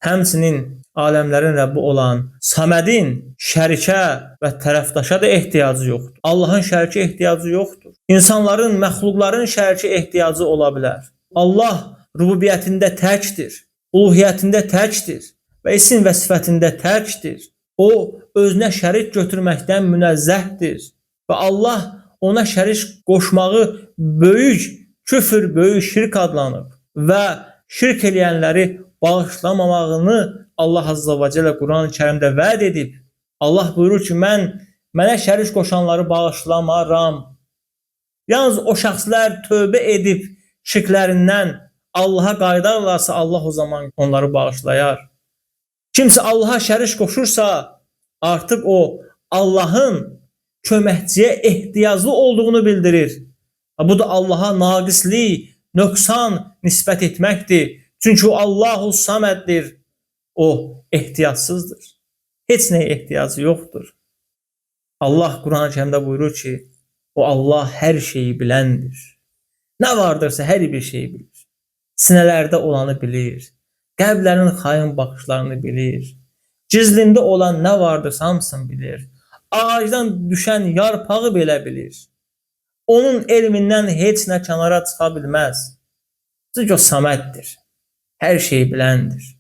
Həmçinin aləmlərin Rəbbi olan Samədin şərikə və tərəfdaşa da ehtiyacı yoxdur. Allahın şəriki ehtiyacı yoxdur. İnsanların, məxluqların şəriki ehtiyacı ola bilər. Allah rububiyyətində təkdir, uluhiyyətində təkdir və isim və sifətində təkdir. O, özünə şərik götürməkdən münezzəhdir və Allah ona şərik qoşmağı böyük küfür, böyük şirk adlanıb və şirk eləyənləri bağışlamamağını Allah Azza və Cəllə Quran-ı Kərimdə vəd edib. Allah buyurur ki, mənə şərik qoşanları bağışlamaram. Yalnız o şəxslər tövbə edib şirklərindən Allaha qayıdarlarsa, Allah o zaman onları bağışlayar. Kimsə Allaha şərik qoşursa, artıq o Allahın köməkçiyə ehtiyaclı olduğunu bildirir. Bu da Allaha naqislik, nöqsan nisbət etməkdir. Çünki o Allahu Saməddir. O ehtiyacsızdır. Heç nəyə ehtiyacı yoxdur. Allah Quran-ı Kərimdə buyurur ki, o Allah hər şeyi biləndir. Nə vardırsa hər bir şeyi bilir. Sinələrdə olanı bilir. Qəlblərin xain baxışlarını bilir. Gizlində olan nə vardırsa hamısını bilir. Ağacdan düşən yarpağı belə bilir. Onun elmindən heç nə kənara çıxa bilməz. Çünki o Saməddir. Hər şeyi biləndir.